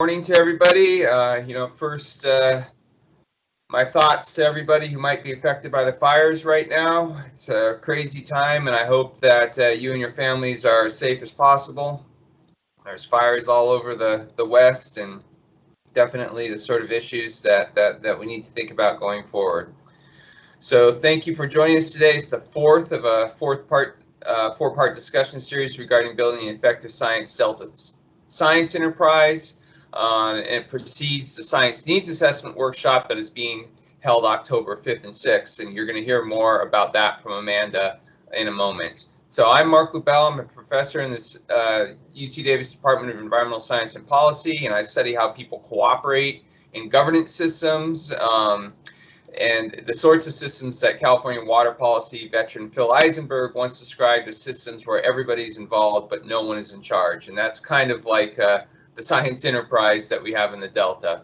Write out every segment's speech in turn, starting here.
Morning to everybody. First, my thoughts to everybody who might be affected by the fires right now. It's a crazy time, and I hope that you and your families are as safe as possible. There's fires all over the West, and definitely the sort of issues that we need to think about going forward. So thank you for joining us today. It's the fourth of a four-part discussion series regarding building an effective science Delta science enterprise. And it precedes the Science Needs Assessment Workshop that is being held October 5th and 6th, and you're going to hear more about that from Amanda in a moment. So I'm Mark Lubell. I'm a professor in this UC Davis Department of Environmental Science and Policy, and I study how people cooperate in governance systems and the sorts of systems that California water policy veteran Phil Eisenberg once described as systems where everybody's involved but no one is in charge, and that's kind of like the science enterprise that we have in the Delta.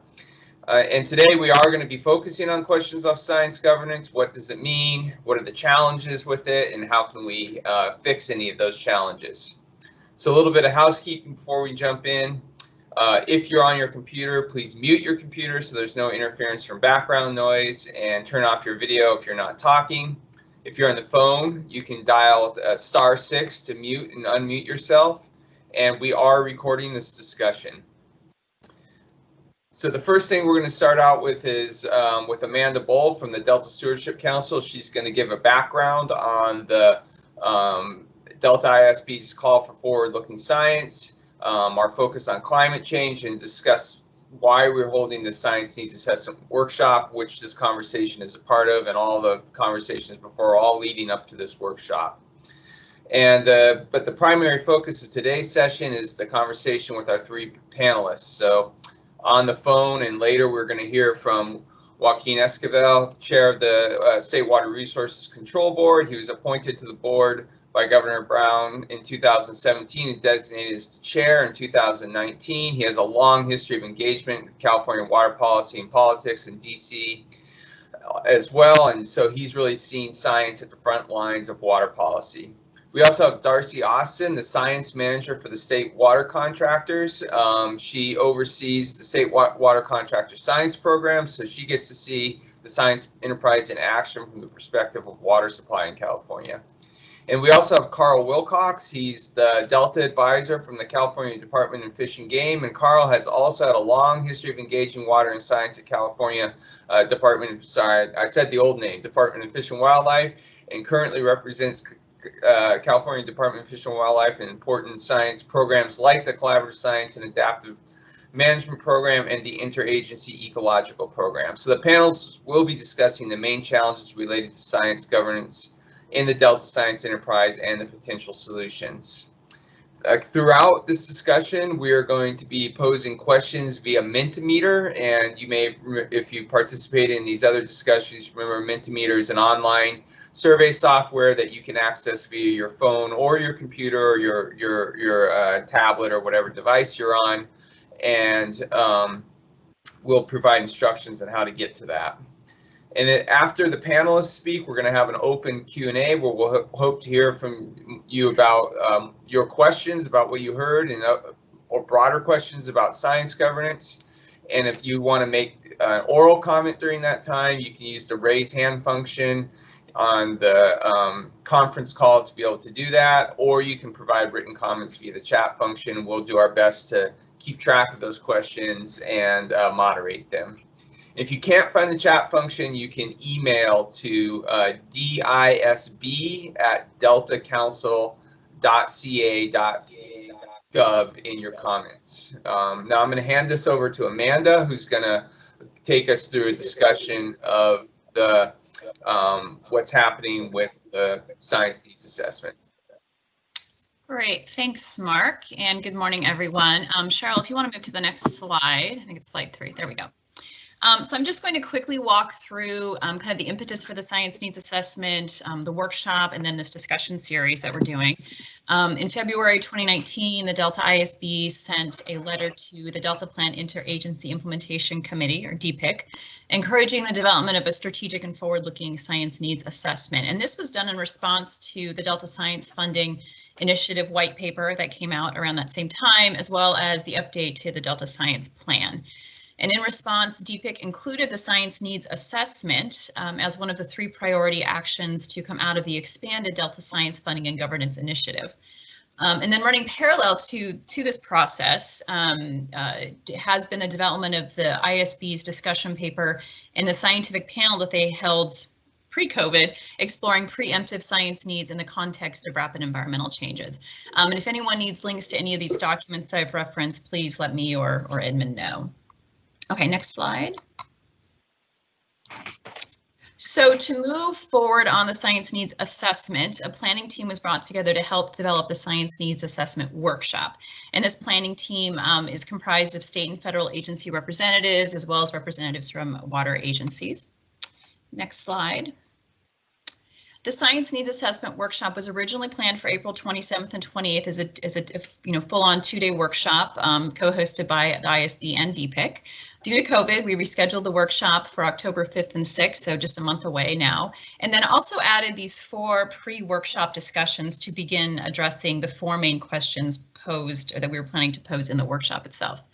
And today we are going to be focusing on questions of science governance. What does it mean? What are the challenges with it? And how can we fix any of those challenges? So a little bit of housekeeping before we jump in. If you're on your computer, please mute your computer so there's no interference from background noise, and turn off your video if you're not talking. If you're on the phone, you can dial *6 to mute and unmute yourself. And we are recording this discussion. So the first thing we're going to start out with is with Amanda Bull from the Delta Stewardship Council. She's going to give a background on the Delta ISB's call for forward-looking science, our focus on climate change, and discuss why we're holding the Science Needs Assessment Workshop, which this conversation is a part of, and all the conversations before, all leading up to this workshop. And but the primary focus of today's session is the conversation with our three panelists. So on the phone and later we're going to hear from Joaquin Esquivel, chair of the State Water Resources Control Board. He was appointed to the board by Governor Brown in 2017 and designated as the chair in 2019. He has a long history of engagement with California water policy and politics in DC as well, and so he's really seen science at the front lines of water policy. We also have Darcy Austin, the science manager for the state water contractors. She oversees the state water contractor science program, so she gets to see the science enterprise in action from the perspective of water supply in California. And we also have Carl Wilcox. He's the Delta advisor from the California Department of Fish and Game, and Carl has also had a long history of engaging water and science at California Department of Fish and Wildlife, and currently represents California Department of Fish and Wildlife in important science programs like the Collaborative Science and Adaptive Management Program and the Interagency Ecological Program. So the panels will be discussing the main challenges related to science governance in the Delta Science Enterprise and the potential solutions. Throughout this discussion, we are going to be posing questions via Mentimeter, and you may, if you participate in these other discussions, remember Mentimeter is an online survey software that you can access via your phone or your computer or your tablet or whatever device you're on, and we'll provide instructions on how to get to that. And after the panelists speak, we're going to have an open Q&A where we'll hope to hear from you about your questions about what you heard, and or broader questions about science governance. And if you want to make an oral comment during that time, you can use the raise hand function on the conference call to be able to do that, or you can provide written comments via the chat function. We'll do our best to keep track of those questions and moderate them. If you can't find the chat function, you can email to disb@deltacouncil.ca.gov in your comments. Now I'm going to hand this over to Amanda, who's going to take us through a discussion of the what's happening with the science needs assessment. Great, thanks, Mark, and good morning, everyone. Cheryl, if you want to move to the next slide, I think it's slide 3. There we go. So I'm just going to quickly walk through kind of the impetus for the science needs assessment, the workshop, and then this discussion series that we're doing. In February 2019, the Delta ISB sent a letter to the Delta Plan Interagency Implementation Committee, or DPIC, encouraging the development of a strategic and forward-looking science needs assessment. And this was done in response to the Delta Science funding Initiative white paper that came out around that same time, as well as the update to the Delta Science Plan. And in response, DPIC included the science needs assessment as one of the 3 priority actions to come out of the expanded Delta Science Funding and Governance Initiative. And then running parallel to this process has been the development of the ISB's discussion paper and the scientific panel that they held pre-COVID, exploring preemptive science needs in the context of rapid environmental changes. And if anyone needs links to any of these documents that I've referenced, please let me or Edmund know. Okay, next slide. So to move forward on the science needs assessment, a planning team was brought together to help develop the science needs assessment workshop. And this planning team is comprised of state and federal agency representatives, as well as representatives from water agencies. Next slide. The Science Needs Assessment Workshop was originally planned for April 27th and 28th as a full-on 2-day workshop co-hosted by the ISB and DPIC. Due to COVID, we rescheduled the workshop for October 5th and 6th, so just a month away now, and then also added these 4 pre-workshop discussions to begin addressing the 4 main questions posed or that we were planning to pose in the workshop itself.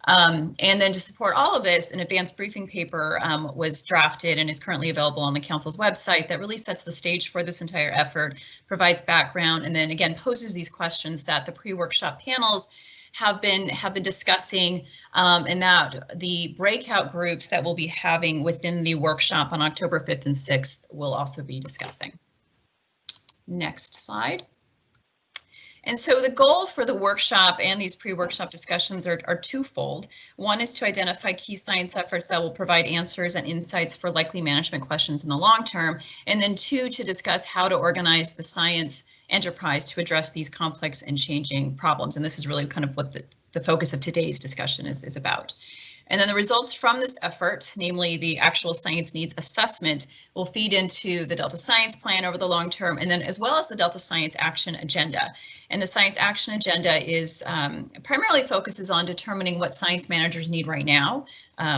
And then to support all of this, an advanced briefing paper was drafted and is currently available on the Council's website that really sets the stage for this entire effort, provides background, and then again poses these questions that the pre-workshop panels have been discussing, and that the breakout groups that we'll be having within the workshop on October 5th and 6th will also be discussing. Next slide. And so the goal for the workshop and these pre-workshop discussions are twofold. One is to identify key science efforts that will provide answers and insights for likely management questions in the long term. And then 2, to discuss how to organize the science enterprise to address these complex and changing problems. And this is really kind of what the focus of today's discussion is about. And then the results from this effort, namely the actual science needs assessment, will feed into the Delta Science Plan over the long term, and then as well as the Delta Science Action Agenda. And the Science Action Agenda is primarily focuses on determining what science managers need right now,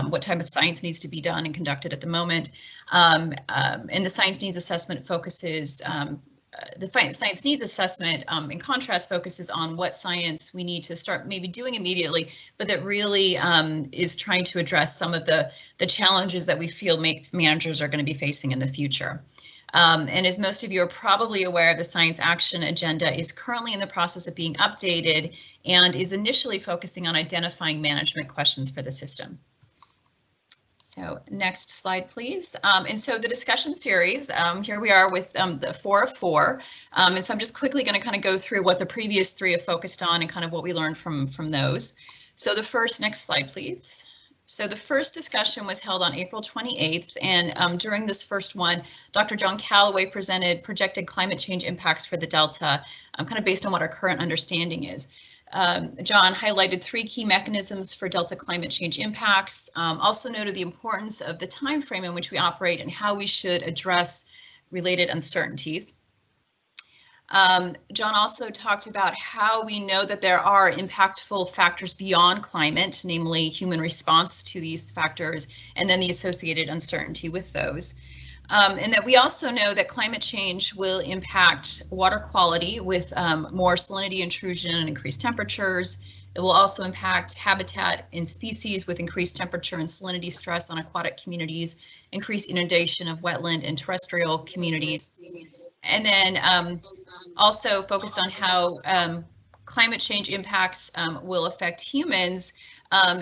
what type of science needs to be done and conducted at the moment. And the Science Needs Assessment focuses the science needs assessment, in contrast, focuses on what science we need to start maybe doing immediately, but that really is trying to address some of the challenges that we feel managers are going to be facing in the future. And as most of you are probably aware, the Science Action Agenda is currently in the process of being updated and is initially focusing on identifying management questions for the system. So next slide, please. And so the discussion series, here we are with the 4 of 4. And so I'm just quickly going to kind of go through what the previous 3 have focused on and kind of what we learned from those. So the first, next slide, please. So the first discussion was held on April 28th, and during this first one, Dr. John Calloway presented projected climate change impacts for the Delta, kind of based on what our current understanding is. John highlighted 3 key mechanisms for Delta climate change impacts, also noted the importance of the time frame in which we operate and how we should address related uncertainties. John also talked about how we know that there are impactful factors beyond climate, namely human response to these factors, and then the associated uncertainty with those. And that we also know that climate change will impact water quality with more salinity intrusion and increased temperatures. It will also impact habitat and species with increased temperature and salinity stress on aquatic communities, increased inundation of wetland and terrestrial communities. And then also focused on how climate change impacts will affect humans,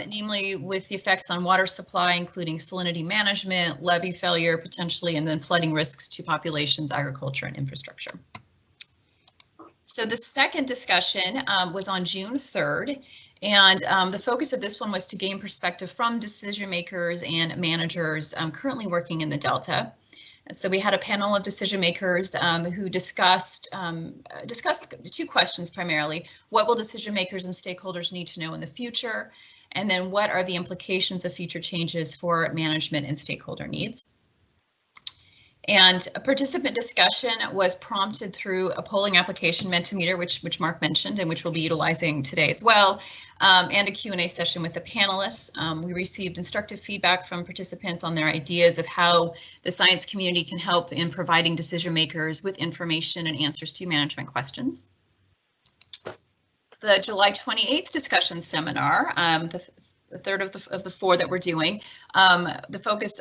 namely with the effects on water supply, including salinity management, levee failure potentially, and then flooding risks to populations, agriculture, and infrastructure. So the second discussion was on June 3rd, and the focus of this one was to gain perspective from decision makers and managers currently working in the Delta. So we had a panel of decision makers who discussed 2 questions primarily. What will decision makers and stakeholders need to know in the future? And then what are the implications of future changes for management and stakeholder needs? And a participant discussion was prompted through a polling application, Mentimeter, which Mark mentioned and which we'll be utilizing today as well, and a Q&A session with the panelists. We received instructive feedback from participants on their ideas of how the science community can help in providing decision makers with information and answers to management questions. the July 28th discussion seminar, the third of the four that we're doing. The focus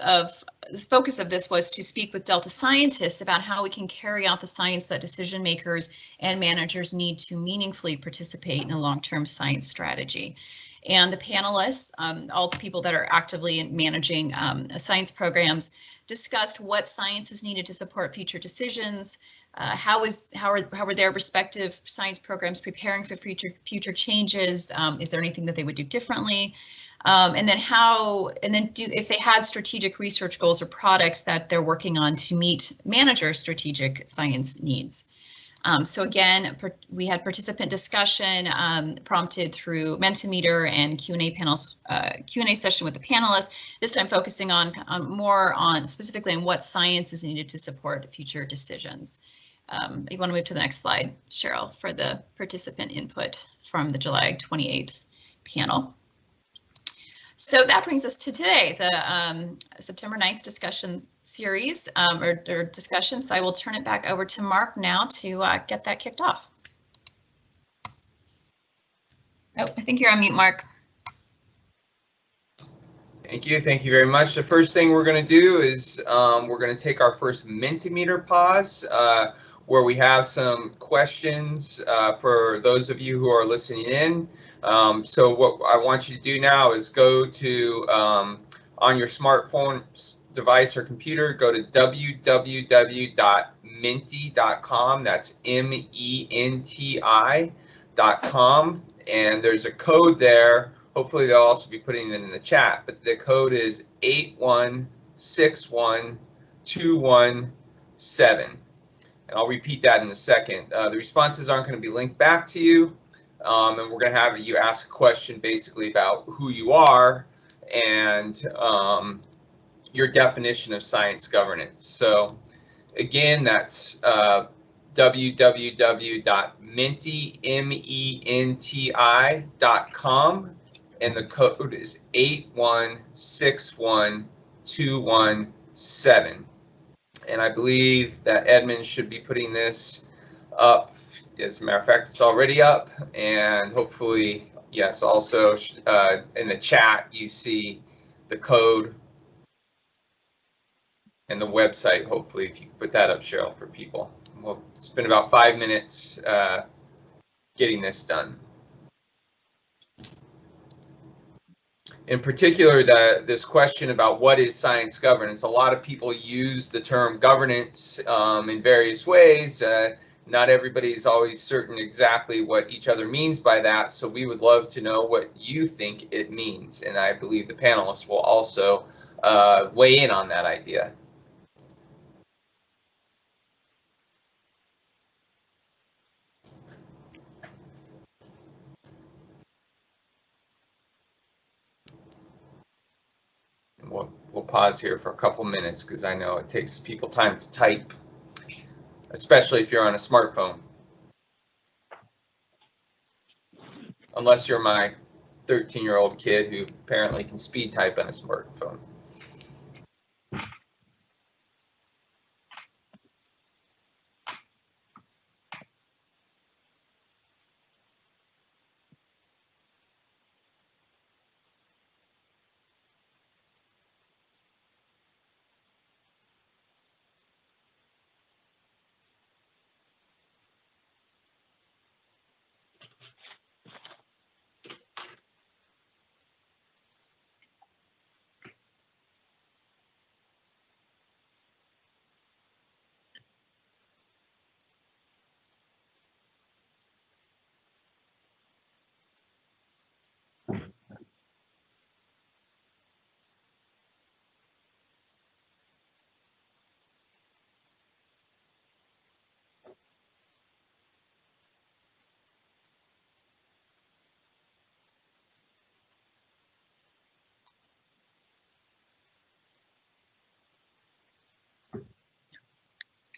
of this was to speak with Delta scientists about how we can carry out the science that decision makers and managers need to meaningfully participate in a long-term science strategy. And the panelists, all the people that are actively managing science programs, discussed what science is needed to support future decisions. How are their respective science programs preparing for future changes? Is there anything that they would do differently? And then if they had strategic research goals or products that they're working on to meet managers' strategic science needs. So again, we had participant discussion prompted through Mentimeter and Q&A panels, Q&A session with the panelists, this time focusing more on specifically on what science is needed to support future decisions. You want to move to the next slide, Cheryl, for the participant input from the July 28th panel. So that brings us to today, the September 9th discussion series or discussion. So I will turn it back over to Mark now to get that kicked off. Oh, I think you're on mute, Mark. Thank you very much. The first thing we're going to do is we're going to take our first Mentimeter pause, where we have some questions for those of you who are listening in. So what I want you to do now is go to, on your smartphone device or computer, go to www.menti.com. That's MENTI.com. And there's a code there. Hopefully they'll also be putting it in the chat, but the code is 8161217. And I'll repeat that in a second. The responses aren't going to be linked back to you. And we're going to have you ask a question basically about who you are and your definition of science governance. So again, that's www.menti.com, and the code is 8161217. And I believe that Edmund should be putting this up. As a matter of fact, it's already up, and hopefully, yes, also in the chat, you see the code and the website. Hopefully, if you could put that up, Cheryl, for people. Well, it's been about 5 minutes getting this done. In particular, this question about what is science governance, a lot of people use the term governance in various ways. Not everybody is always certain exactly what each other means by that, so we would love to know what you think it means, and I believe the panelists will also weigh in on that idea. We'll pause here for a couple minutes because I know it takes people time to type, especially if you're on a smartphone. Unless you're my 13-year-old kid who apparently can speed type on a smartphone.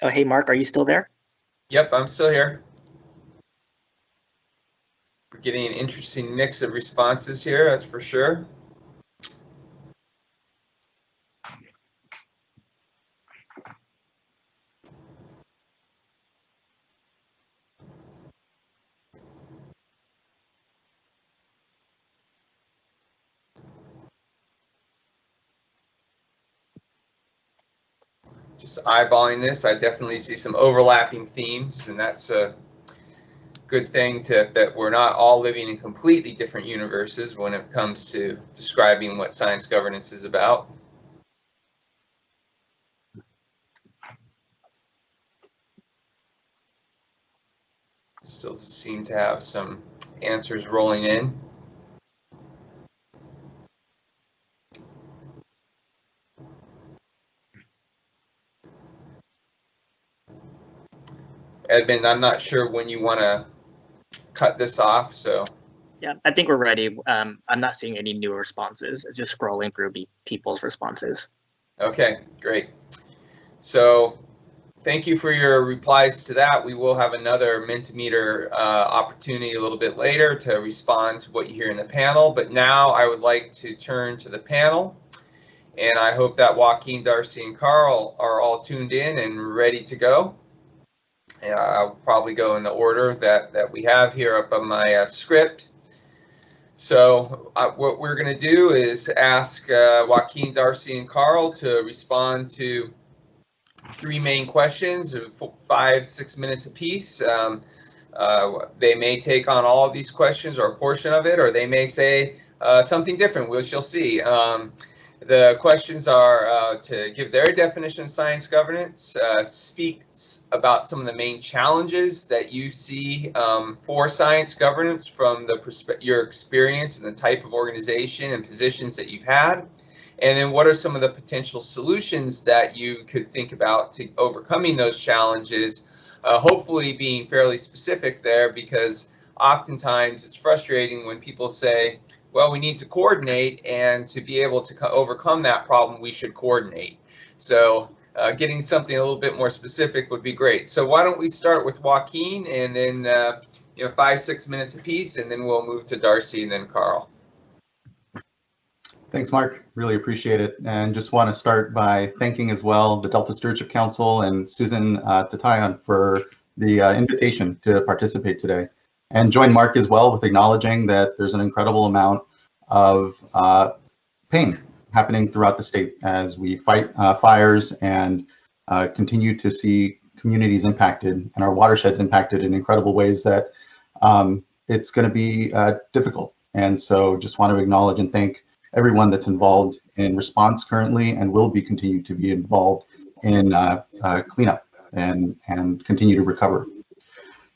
Oh, hey, Mark, are you still there? Yep, I'm still here. We're getting an interesting mix of responses here, that's for sure. just eyeballing this, I definitely see some overlapping themes, and that's a good thing that we're not all living in completely different universes when it comes to describing what science governance is about. Still seem to have some answers rolling in. Edmund, I'm not sure when you want to cut this off, so. Yeah, I think we're ready. I'm not seeing any new responses. It's just scrolling through people's responses. Okay, great. So thank you for your replies to that. We will have another Mentimeter opportunity a little bit later to respond to what you hear in the panel. But now I would like to turn to the panel. And I hope that Joaquin, Darcy, and Carl are all tuned in and ready to go. I'll probably go in the order that we have here up on my script. So what we're going to do is ask Joaquin, Darcy, and Carl to respond to 3 main questions, 5-6 minutes apiece. They may take on all of these questions or a portion of it, or they may say something different, which you'll see. The questions are to give their definition of science governance, speak about some of the main challenges that you see for science governance from your experience and the type of organization and positions that you've had. And then what are some of the potential solutions that you could think about to overcoming those challenges, hopefully being fairly specific there, because oftentimes it's frustrating when people say, well, we need to coordinate, and to be able to overcome that problem, we should coordinate. So getting something a little bit more specific would be great. So why don't we start with Joaquin, and then 5-6 minutes apiece, and then we'll move to Darcy and then Carl. Thanks, Mark. Really appreciate it. And just want to start by thanking as well the Delta Stewardship Council and Susan Tatayan for the invitation to participate today. And join Mark as well with acknowledging that there's an incredible amount of pain happening throughout the state as we fight fires and continue to see communities impacted and our watersheds impacted in incredible ways that it's going to be difficult. And so just want to acknowledge and thank everyone that's involved in response currently and will be continued to be involved in cleanup and continue to recover.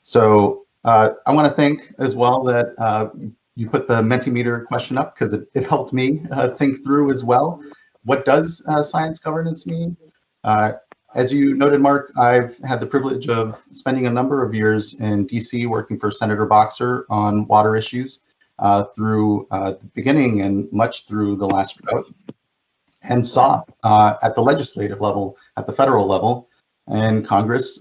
So I want to thank as well that you put the Mentimeter question up, because it helped me think through as well. What does science governance mean? As you noted, Mark, I've had the privilege of spending a number of years in DC working for Senator Boxer on water issues through the beginning and much through the last drought, and saw at the legislative level, at the federal level, and Congress,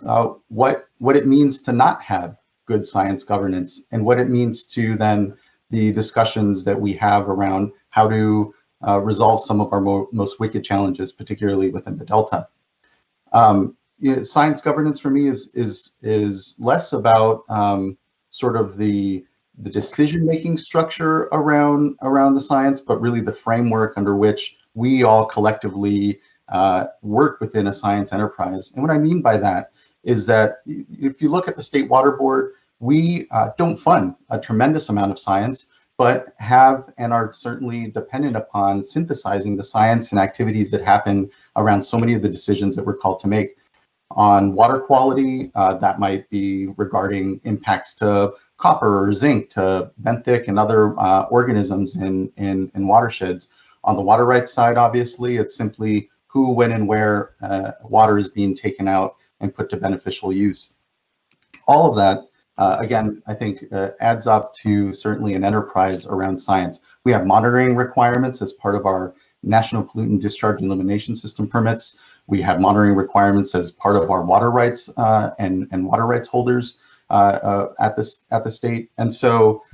what it means to not have good science governance, and what it means to then the discussions that we have around how to resolve some of our most wicked challenges, particularly within the Delta. Science governance for me is less about sort of the decision-making structure around the science, but really the framework under which we all collectively work within a science enterprise. And what I mean by that is that if you look at the State Water Board, we don't fund a tremendous amount of science, but have and are certainly dependent upon synthesizing the science and activities that happen around so many of the decisions that we're called to make. On water quality, that might be regarding impacts to copper or zinc, to benthic and other organisms in watersheds. On the water rights side, obviously, it's simply who, when, and where water is being taken out and put to beneficial use. All of that, again, I think adds up to certainly an enterprise around science. We have monitoring requirements as part of our National Pollutant Discharge and Elimination System permits. We have monitoring requirements as part of our water rights and water rights holders at the state. And so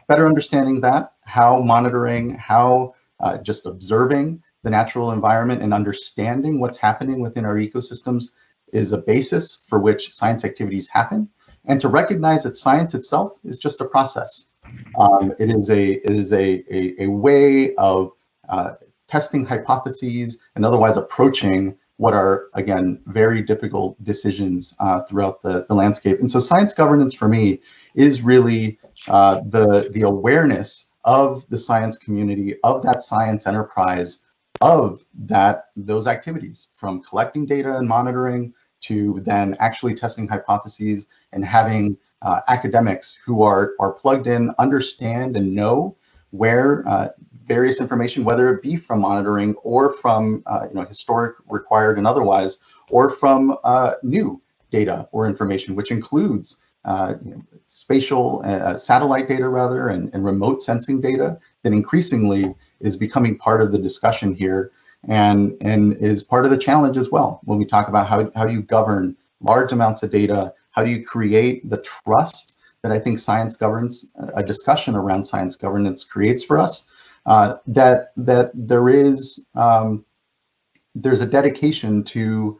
better understanding that, how monitoring, how just observing the natural environment and understanding what's happening within our ecosystems is a basis for which science activities happen. And to recognize that science itself is just a process. It is a way of testing hypotheses and otherwise approaching what are, again, very difficult decisions throughout the landscape. And so science governance for me is really the awareness of the science community, of that science enterprise, of those activities, from collecting data and monitoring to then actually testing hypotheses and having academics who are plugged in, understand and know where various information, whether it be from monitoring or from historic, required, and otherwise, or from new data or information, which includes spatial satellite data rather and remote sensing data that increasingly is becoming part of the discussion here and is part of the challenge as well when we talk about how do you govern large amounts of data, how do you create the trust that I think science governance, a discussion around science governance creates for us, that there is there's a dedication to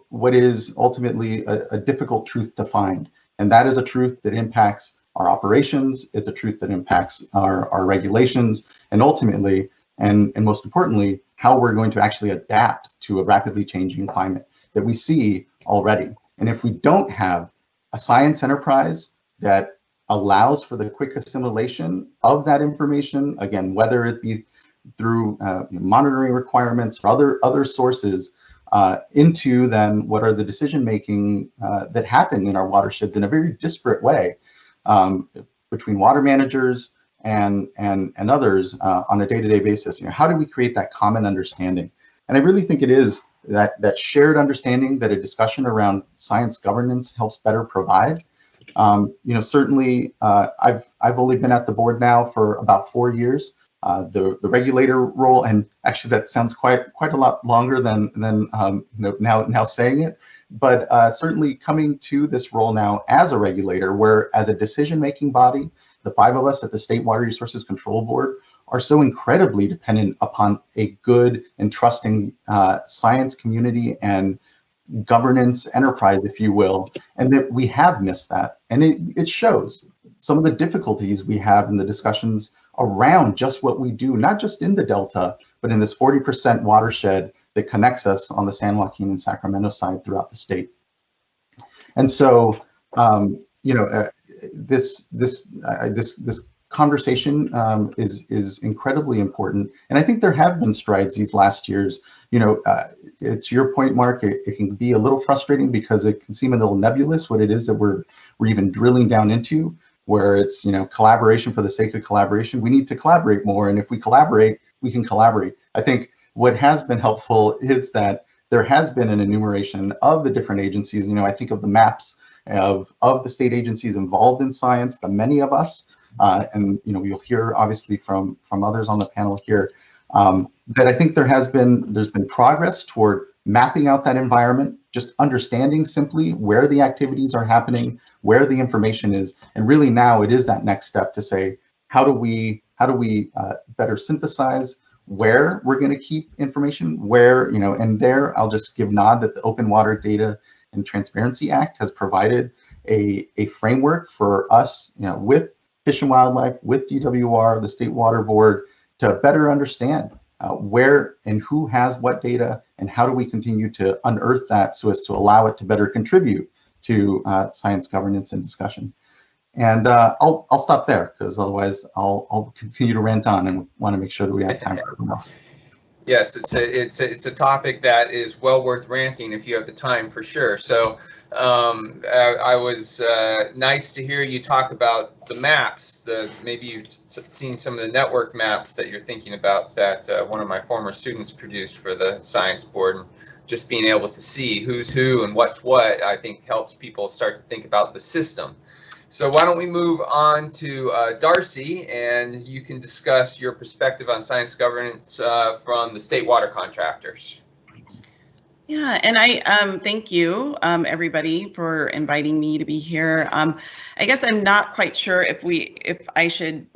what is ultimately a difficult truth to find. And that is a truth that impacts our operations. It's a truth that impacts our regulations, and ultimately, and most importantly, how we're going to actually adapt to a rapidly changing climate that we see already. And if we don't have a science enterprise that allows for the quick assimilation of that information, again, whether it be through monitoring requirements or other sources, into then what are the decision making that happen in our watersheds in a very disparate way between water managers and others on a day-to-day basis. How do we create that common understanding? And I really think it is that shared understanding that a discussion around science governance helps better provide. Certainly I've only been at the board now for about 4 years. The regulator role, and actually that sounds quite a lot longer than now saying it, but certainly coming to this role now as a regulator, where as a decision-making body, the 5 of us at the State Water Resources Control Board are so incredibly dependent upon a good and trusting science community and governance enterprise, if you will, and that we have missed that. And it shows some of the difficulties we have in the discussions around just what we do, not just in the Delta, but in this 40% watershed that connects us on the San Joaquin and Sacramento side throughout the state. And so, this conversation is incredibly important. And I think there have been strides these last years. It's your point, Mark, it can be a little frustrating because it can seem a little nebulous what it is that we're even drilling down into, where it's, collaboration for the sake of collaboration. We need to collaborate more. And if we collaborate, we can collaborate. I think what has been helpful is that there has been an enumeration of the different agencies. I think of the maps of the state agencies involved in science, the many of us, and you'll hear obviously from others on the panel here, that I think there's been progress toward mapping out that environment, just understanding simply where the activities are happening, where the information is, and really now it is that next step to say, how do we better synthesize where we're going to keep information, where, and there I'll just give nod that the Open Water Data and Transparency Act has provided a framework for us, with Fish and Wildlife, with DWR, the State Water Board, to better understand where and who has what data, and how do we continue to unearth that so as to allow it to better contribute to science governance and discussion. And I'll stop there, because otherwise I'll continue to rant on and want to make sure that we have time for everyone else. Yes, it's a topic that is well worth ranting if you have the time, for sure. So I was nice to hear you talk about the maps. Maybe you've seen some of the network maps that you're thinking about that one of my former students produced for the science board. And just being able to see who's who and what's what, I think helps people start to think about the system. So why don't we move on to Darcy, and you can discuss your perspective on science governance from the State Water Contractors. Yeah, and I thank you, everybody, for inviting me to be here. I guess I'm not quite sure if I should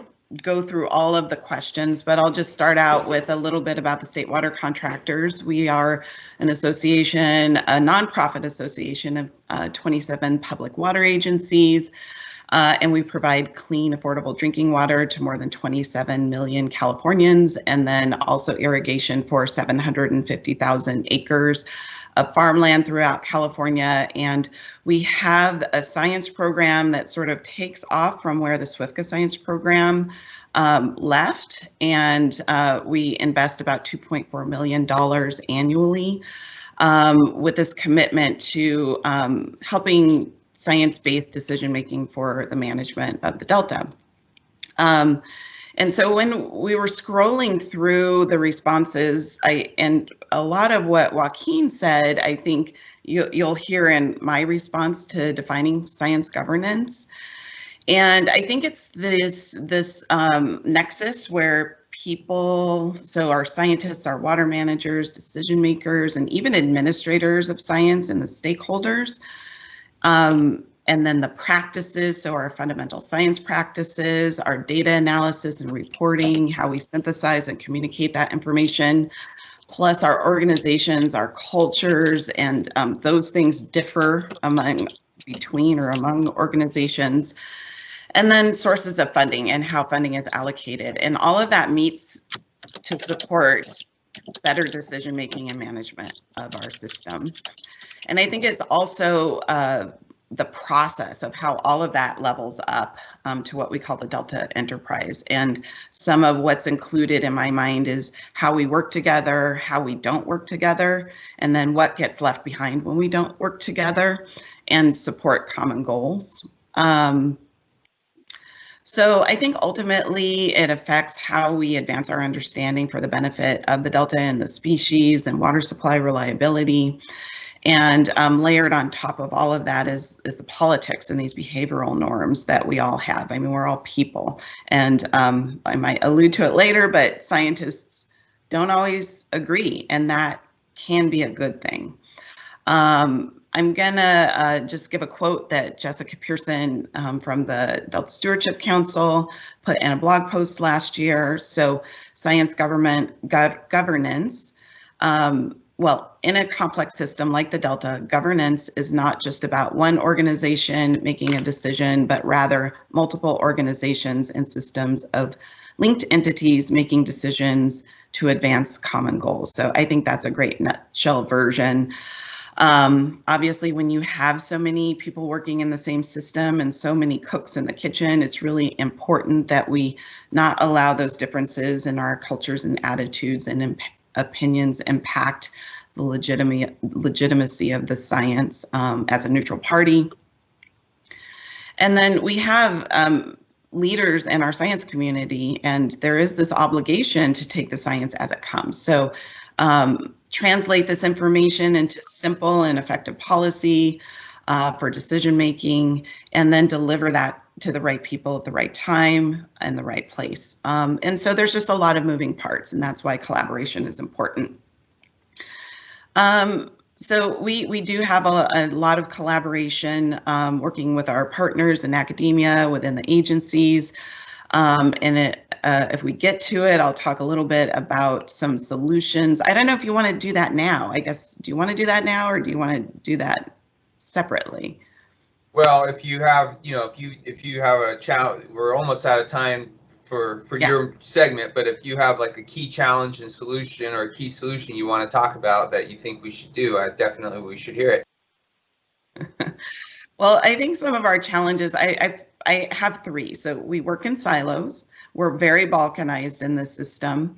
go through all of the questions, but I'll just start out with a little bit about the State Water Contractors. We are an association, a nonprofit association of 27 public water agencies. And we provide clean, affordable drinking water to more than 27 million Californians, and then also irrigation for 750,000 acres of farmland throughout California. And we have a science program that sort of takes off from where the SWFCA science program left. And we invest about $2.4 million annually with this commitment to helping science-based decision-making for the management of the Delta. And so when we were scrolling through the responses, and a lot of what Joaquin said, I think you'll hear in my response to defining science governance. And I think it's this nexus where people, so our scientists, our water managers, decision makers, and even administrators of science and the stakeholders, and then the practices, so our fundamental science practices, our data analysis and reporting, how we synthesize and communicate that information, plus our organizations, our cultures, and those things differ between or among organizations. And then sources of funding and how funding is allocated. And all of that meets to support better decision making and management of our system. And I think it's also the process of how all of that levels up to what we call the Delta enterprise. And some of what's included in my mind is how we work together, how we don't work together, and then what gets left behind when we don't work together and support common goals. So I think ultimately it affects how we advance our understanding for the benefit of the Delta and the species and water supply reliability. And layered on top of all of that is the politics and these behavioral norms that we all have. I mean, we're all people. And I might allude to it later, but scientists don't always agree, and that can be a good thing. I'm gonna just give a quote that Jessica Pearson from the Delta Stewardship Council put in a blog post last year. So science governance, well, in a complex system like the Delta, governance is not just about one organization making a decision, but rather multiple organizations and systems of linked entities making decisions to advance common goals. So I think that's a great nutshell version. Obviously, when you have so many people working in the same system and so many cooks in the kitchen, it's really important that we not allow those differences in our cultures and attitudes and opinions impact the legitimacy of the science as a neutral party. And then we have leaders in our science community, and there is this obligation to take the science as it comes. So translate this information into simple and effective policy for decision making, and then deliver that to the right people at the right time and the right place. And so there's just a lot of moving parts, and that's why collaboration is important. So we do have a lot of collaboration working with our partners in academia, within the agencies, and if we get to it, I'll talk a little bit about some solutions. I don't know if you want to do that now. I guess, do you want to do that now, or do you want to do that separately? Well, if you have, if you have a challenge, we're almost out of time for your segment, but if you have like a key challenge and solution, or a key solution you want to talk about that you think we should do, definitely we should hear it. Well, I think some of our challenges, I have three. So we work in silos. We're very balkanized in the system.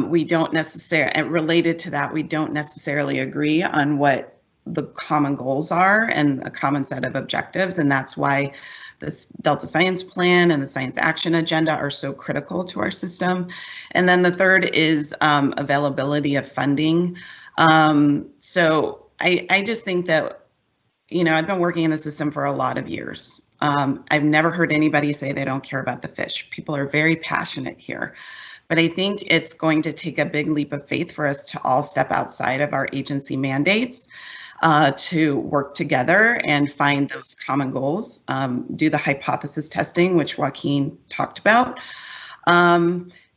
We don't necessarily, and related to that, we don't necessarily agree on what the common goals are and a common set of objectives. And that's why this Delta Science Plan and the Science Action Agenda are so critical to our system. And then the third is availability of funding. So I just think that, I've been working in the system for a lot of years. I've never heard anybody say they don't care about the fish. People are very passionate here. But I think it's going to take a big leap of faith for us to all step outside of our agency mandates to work together and find those common goals, do the hypothesis testing, which Joaquin talked about,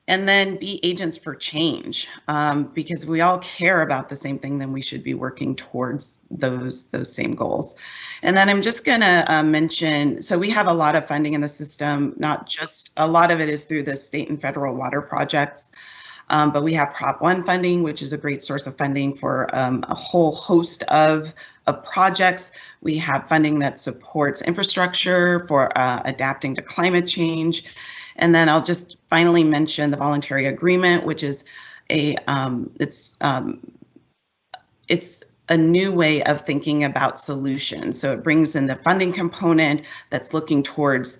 and then be agents for change, because if we all care about the same thing, then we should be working towards those same goals. And then I'm just going to mention, so we have a lot of funding in the system, not just, a lot of it is through the state and federal water projects, but we have Prop 1 funding, which is a great source of funding for a whole host of projects. We have funding that supports infrastructure for adapting to climate change. And then I'll just finally mention the voluntary agreement, which is it's a new way of thinking about solutions. So it brings in the funding component that's looking towards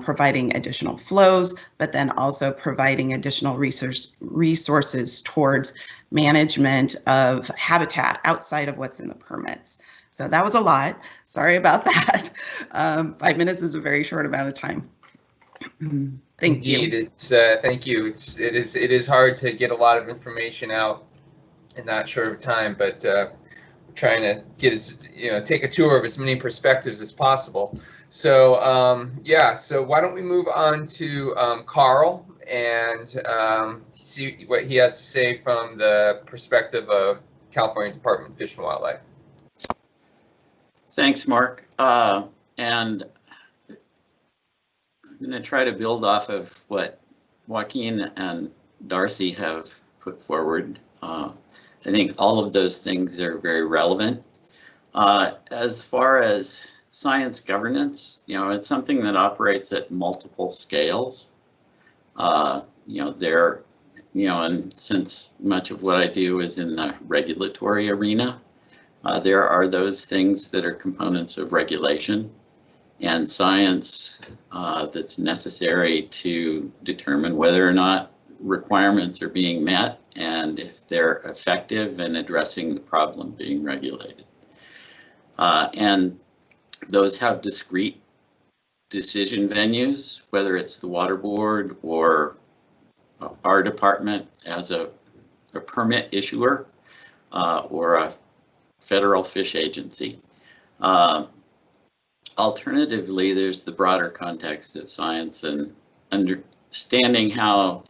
providing additional flows, but then also providing additional resources towards management of habitat outside of what's in the permits. So that was a lot. Sorry about that. 5 minutes is a very short amount of time. Thank Indeed, you. Thank you. It is hard to get a lot of information out in that short of time, but we're trying to get take a tour of as many perspectives as possible. So yeah, so why don't we move on to Carl and see what he has to say from the perspective of California Department of Fish and Wildlife. Thanks, Mark. And I'm going to try to build off of what Joaquin and Darcy have put forward. I think all of those things are very relevant. As far as science governance, it's something that operates at multiple scales. And since much of what I do is in the regulatory arena, there are those things that are components of regulation and science that's necessary to determine whether or not requirements are being met and if they're effective in addressing the problem being regulated. And those have discrete decision venues, whether it's the water board or our department as a permit issuer or a federal fish agency. Alternatively, there's the broader context of science and understanding how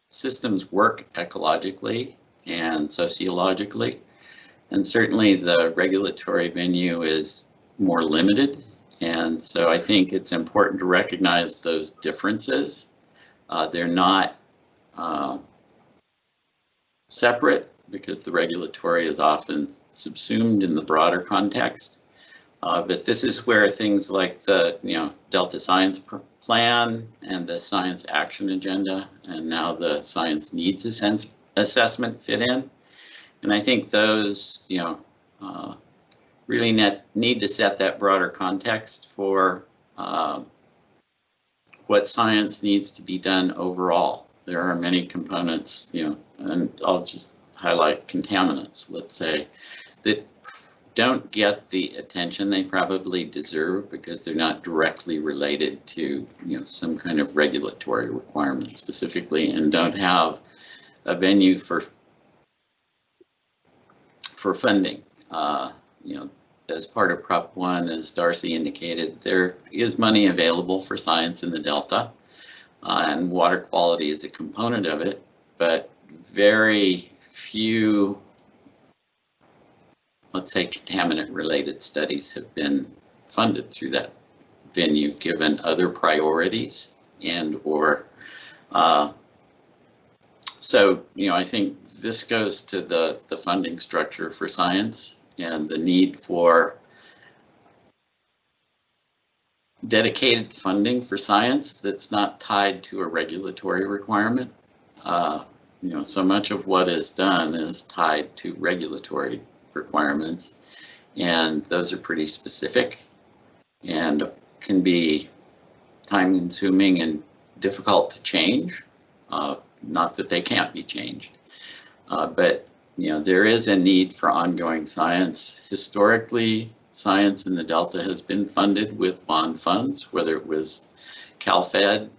systems work ecologically and sociologically. And certainly the regulatory venue is more limited. And so I think it's important to recognize those differences. They're not separate because the regulatory is often subsumed in the broader context. But this is where things like the Delta Science Plan and the Science Action Agenda and now the Science Needs Assessment fit in. And I think those really need to set that broader context for what science needs to be done overall. There are many components, and I'll just highlight contaminants, let's say, that don't get the attention they probably deserve because they're not directly related to some kind of regulatory requirement specifically, and don't have a venue for funding. As part of Prop 1, as Darcy indicated, there is money available for science in the Delta, and water quality is a component of it, but very few, let's say, contaminant-related studies have been funded through that venue, given other priorities so, I think this goes to the funding structure for science and the need for dedicated funding for science that's not tied to a regulatory requirement. So much of what is done is tied to regulatory requirements, and those are pretty specific and can be time-consuming and difficult to change. Not that they can't be changed, but there is a need for ongoing science. Historically, science in the Delta has been funded with bond funds, whether it was CalFed,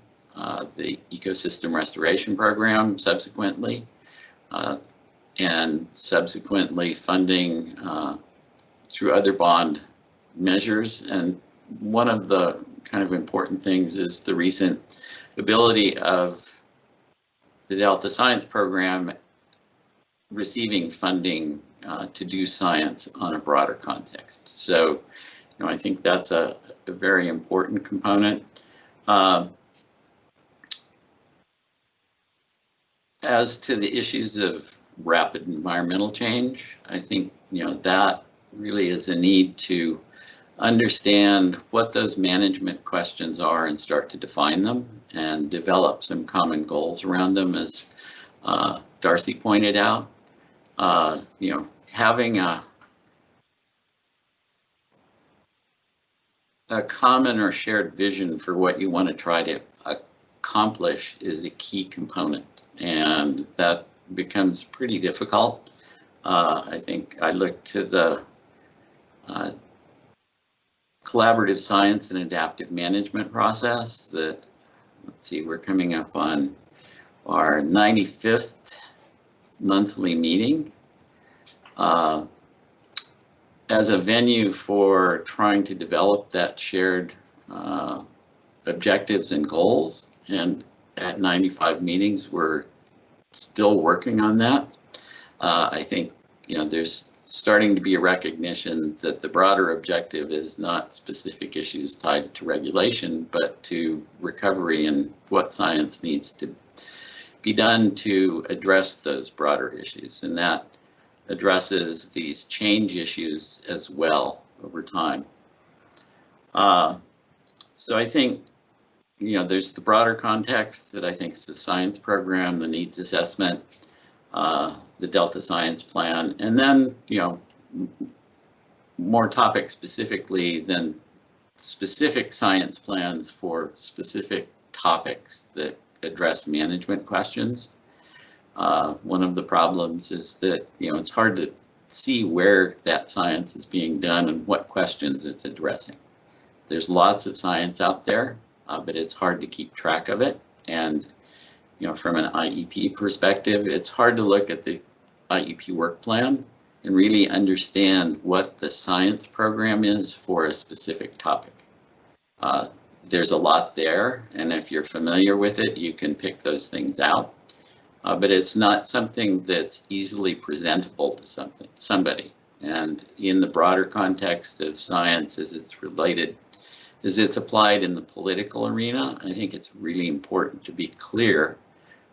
the Ecosystem Restoration Program subsequently, and subsequently funding through other bond measures. And one of the kind of important things is the recent ability of the Delta Science Program receiving funding to do science on a broader context. So, I think that's a very important component. As to the issues of rapid environmental change, I think, that really is a need to understand what those management questions are and start to define them and develop some common goals around them, as Darcy pointed out. Having a common or shared vision for what you want to try to accomplish is a key component, and that becomes pretty difficult. I think I look to the collaborative science and adaptive management process that, let's see, we're coming up on our 95th monthly meeting as a venue for trying to develop that shared objectives and goals. And at 95 meetings, we're still working on that. I think, there's starting to be a recognition that the broader objective is not specific issues tied to regulation, but to recovery and what science needs to be done to address those broader issues. And that addresses these change issues as well over time. So I think, there's the broader context that I think is the science program, the needs assessment, the Delta Science Plan, and then, more topic specifically than specific science plans for specific topics that address management questions. One of the problems is that, it's hard to see where that science is being done and what questions it's addressing. There's lots of science out there, but it's hard to keep track of it. And, from an IEP perspective, it's hard to look at the IEP work plan and really understand what the science program is for a specific topic. There's a lot there, and if you're familiar with it, you can pick those things out. But it's not something that's easily presentable to somebody. And in the broader context of science, as it's applied in the political arena, I think it's really important to be clear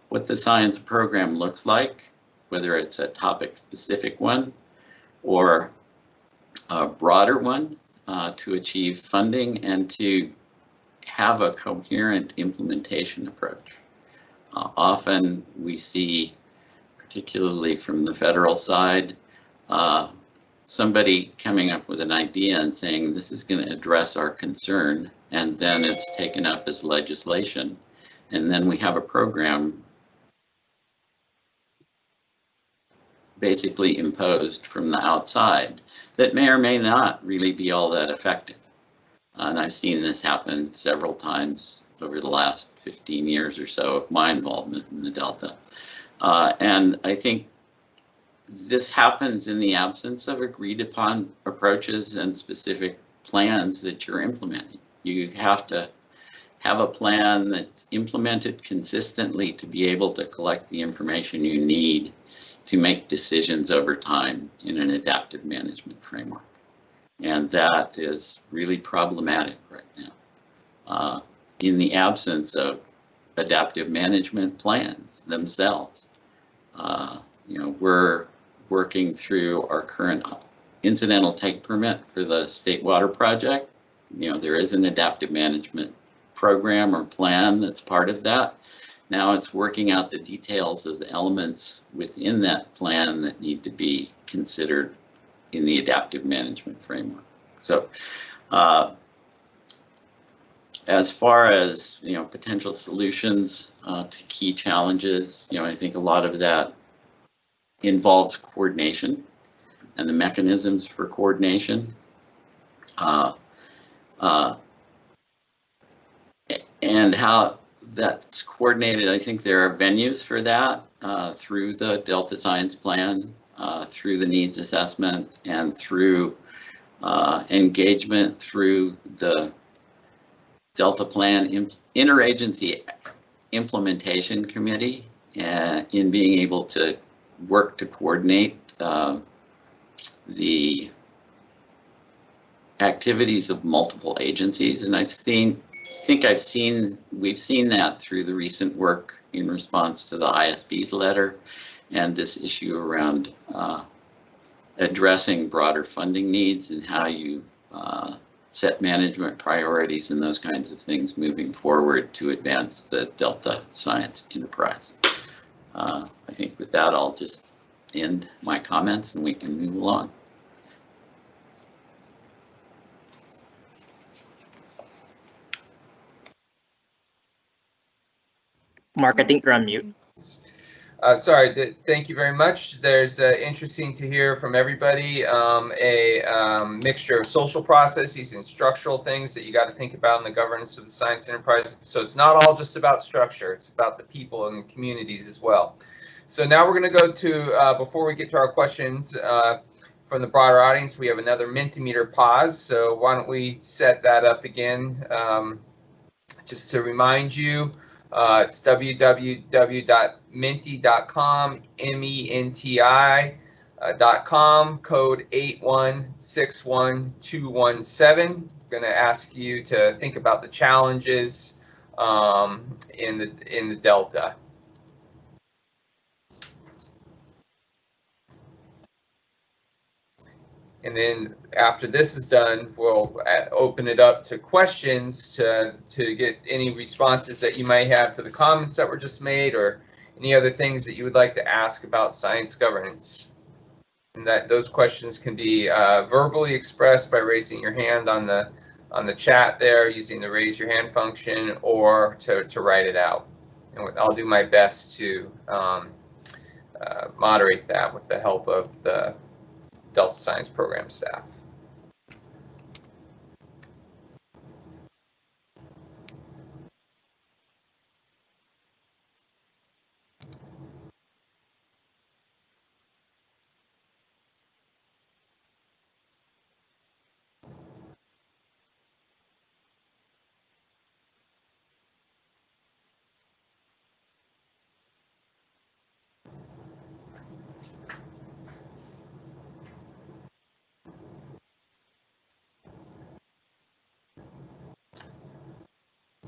what the science program looks like, whether it's a topic-specific one or a broader one, to achieve funding and to have a coherent implementation approach. Often we see, particularly from the federal side, somebody coming up with an idea and saying this is going to address our concern, and then it's taken up as legislation, and then we have a program basically imposed from the outside that may or may not really be all that effective. And I've seen this happen several times over the last 15 years or so of my involvement in the Delta. And I think this happens in the absence of agreed upon approaches and specific plans that you're implementing. You have to have a plan that's implemented consistently to be able to collect the information you need to make decisions over time in an adaptive management framework. And that is really problematic right now. In the absence of adaptive management plans themselves, we're working through our current incidental take permit for the State Water Project. There is an adaptive management program or plan that's part of that. Now it's working out the details of the elements within that plan that need to be considered in the adaptive management framework. So as far as potential solutions to key challenges, I think a lot of that involves coordination and the mechanisms for coordination. And how that's coordinated, I think there are venues for that through the Delta Science Plan, through the needs assessment, and through engagement through the Delta Plan Interagency Implementation Committee in being able to work to coordinate the activities of multiple agencies. And we've seen that through the recent work in response to the ISB's letter and this issue around addressing broader funding needs and how you set management priorities and those kinds of things moving forward to advance the Delta science enterprise. I think with that, I'll just end my comments and we can move along. Mark, I think you're on mute. Sorry, thank you very much. There's interesting to hear from everybody, a mixture of social processes and structural things that you got to think about in the governance of the science enterprise. So it's not all just about structure, it's about the people and the communities as well. So now we're going to go to, before we get to our questions from the broader audience, we have another Mentimeter pause. So why don't we set that up again, just to remind you. It's www.menti.com, MENTI.com, code 8161217. I'm going to ask you to think about the challenges in the Delta. And then after this is done, we'll open it up to questions to get any responses that you might have to the comments that were just made, or any other things that you would like to ask about science governance. And that those questions can be verbally expressed by raising your hand on the chat there using the raise your hand function, or to write it out. And I'll do my best to moderate that with the help of the Delta Science Program staff.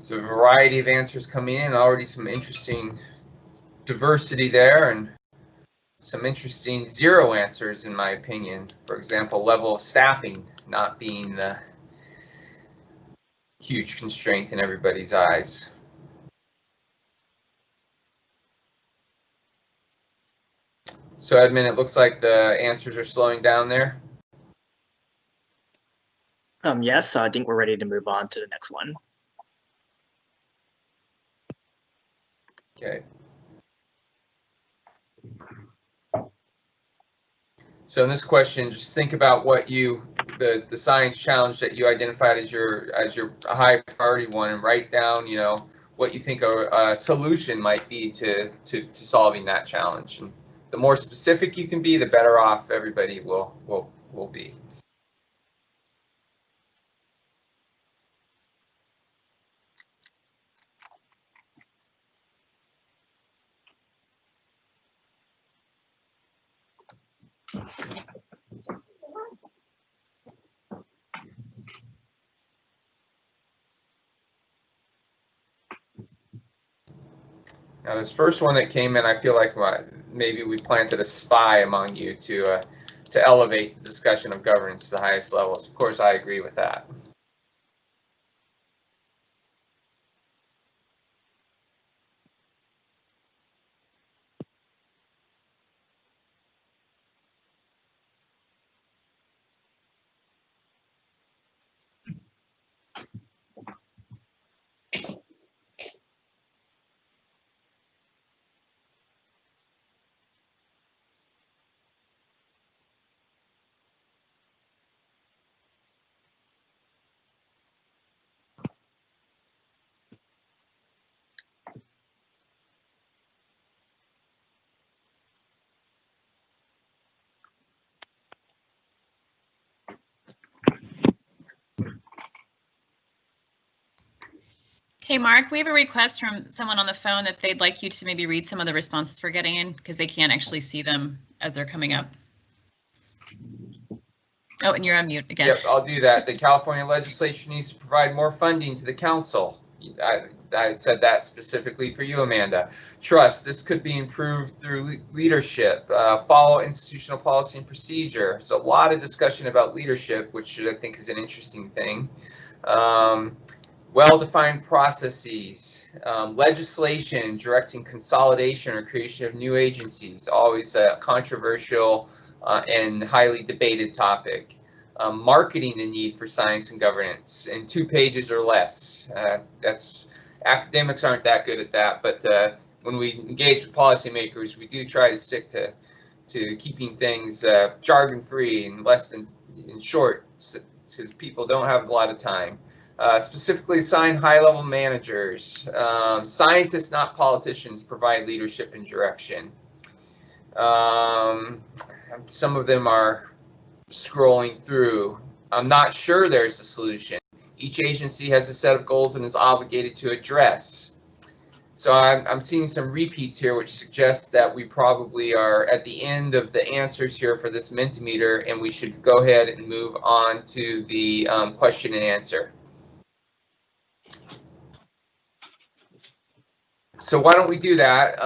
So a variety of answers coming in, already some interesting diversity there, and some interesting zero answers in my opinion. For example, level of staffing not being the huge constraint in everybody's eyes. So Edmund, it looks like the answers are slowing down there. Yes, so I think we're ready to move on to the next one. Okay. So in this question, just think about what the science challenge that you identified as your high priority one, and write down, you know, what you think a solution might be to solving that challenge. And the more specific you can be, the better off everybody will be. Now, this first one that came in, I feel like maybe we planted a spy among you to elevate the discussion of governance to the highest levels. Of course, I agree with that. Hey, Mark, we have a request from someone on the phone that they'd like you to maybe read some of the responses we're getting in because they can't actually see them as they're coming up. Oh, and you're on mute again. Yep, I'll do that. The California legislature needs to provide more funding to the council. I said that specifically for you, Amanda. Trust, this could be improved through leadership. Follow institutional policy and procedure. There's a lot of discussion about leadership, which I think is an interesting thing. Well-defined processes, legislation directing consolidation or creation of new agencies, always a controversial and highly debated topic. Marketing the need for science and governance in 2 pages or less. Academics aren't that good at that, but when we engage with policymakers, we do try to stick to keeping things jargon-free and less than in short, because people don't have a lot of time. Specifically assign high-level managers. Scientists, not politicians, provide leadership and direction. Some of them are scrolling through. I'm not sure there's a solution. Each agency has a set of goals and is obligated to address. So I'm seeing some repeats here, which suggests that we probably are at the end of the answers here for this Mentimeter, and we should go ahead and move on to the question and answer. So why don't we do that?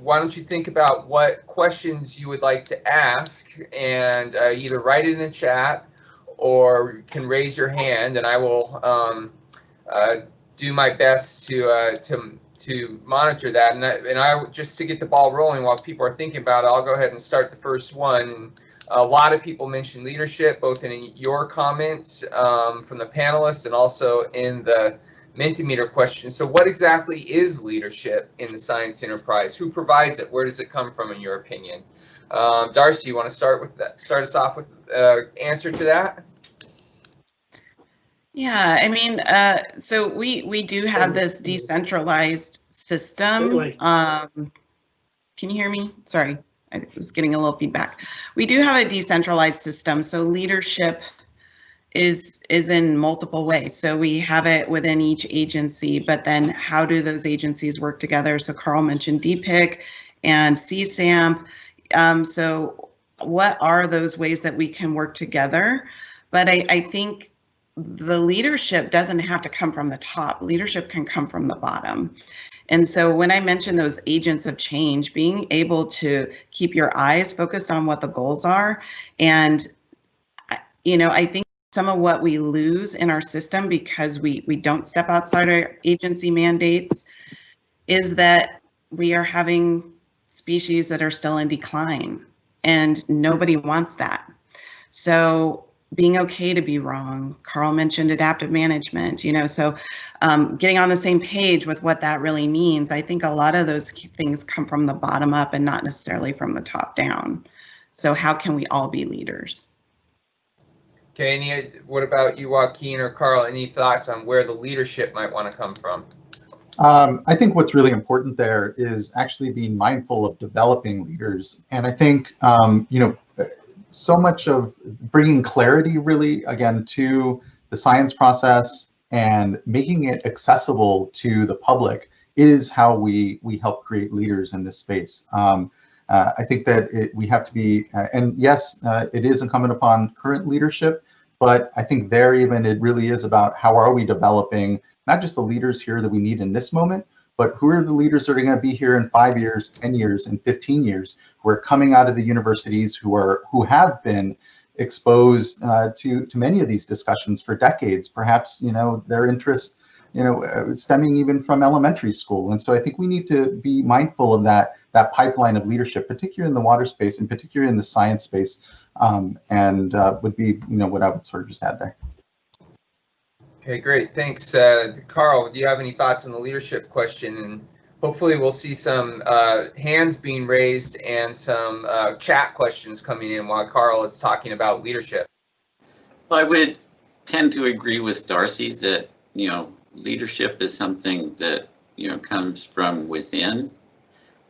Why don't you think about what questions you would like to ask and either write it in the chat or you can raise your hand, and I will do my best to monitor that. And I just to get the ball rolling while people are thinking about it, I'll go ahead and start the first one. A lot of people mentioned leadership, both in your comments from the panelists and also in the Mentimeter question. So what exactly is leadership in the science enterprise? Who provides it? Where does it come from, in your opinion? Darcy, you want to start us off with answer to that? Yeah, I mean, so we do have this decentralized system. Can you hear me? Sorry, I was getting a little feedback. We do have a decentralized system, so leadership is in multiple ways. So we have it within each agency, but then how do those agencies work together? So Carl mentioned DPIC and CSAMP. So what are those ways that we can work together? But I think the leadership doesn't have to come from the top. Leadership can come from the bottom. And so when I mention those agents of change, being able to keep your eyes focused on what the goals are, and I think some of what we lose in our system because we don't step outside our agency mandates is that we are having species that are still in decline, and nobody wants that. So being okay to be wrong. Carl mentioned adaptive management, so getting on the same page with what that really means. I think a lot of those things come from the bottom up and not necessarily from the top down. So how can we all be leaders? Okay, what about you, Joaquin or Carl? Any thoughts on where the leadership might want to come from? I think what's really important there is actually being mindful of developing leaders. And I think, so much of bringing clarity really, again, to the science process and making it accessible to the public is how we help create leaders in this space. I think that we have to be, and yes, it is incumbent upon current leadership, but I think there even it really is about how are we developing not just the leaders here that we need in this moment, but who are the leaders that are going to be here in 5 years, 10 years, and 15 years, who are coming out of the universities, who have been exposed to many of these discussions for decades, perhaps their interest stemming even from elementary school. And so I think we need to be mindful of that pipeline of leadership, particularly in the water space and particularly in the science space, and would be what I would sort of just add there. Okay, great. Thanks. Carl, do you have any thoughts on the leadership question? And hopefully we'll see some hands being raised and some chat questions coming in while Carl is talking about leadership. Well, I would tend to agree with Darcy that, leadership is something that, comes from within,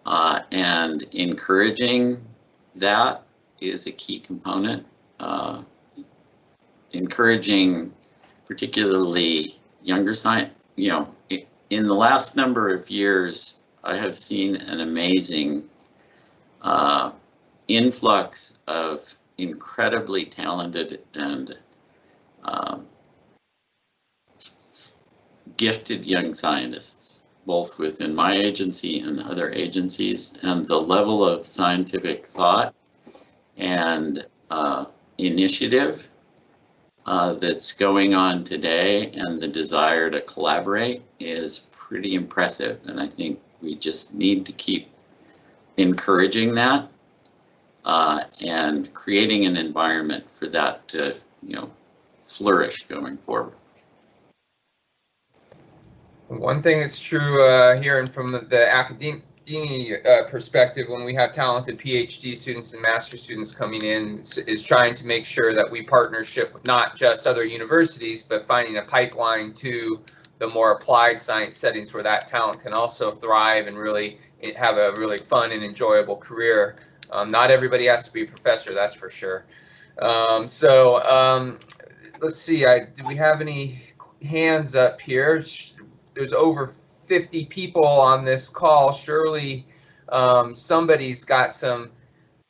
and encouraging that is a key component. Encouraging particularly younger science, in the last number of years, I have seen an amazing influx of incredibly talented and gifted young scientists, both within my agency and other agencies, and the level of scientific thought and initiative that's going on today, and the desire to collaborate is pretty impressive. And I think we just need to keep encouraging that and creating an environment for that to, flourish going forward. One thing that's true hearing from the academic perspective, when we have talented PhD students and master students coming in, is trying to make sure that we partnership with not just other universities, but finding a pipeline to the more applied science settings where that talent can also thrive and really have a really fun and enjoyable career. Not everybody has to be a professor, that's for sure. Let's see, do we have any hands up here? There's over 50 people on this call. Surely somebody's got some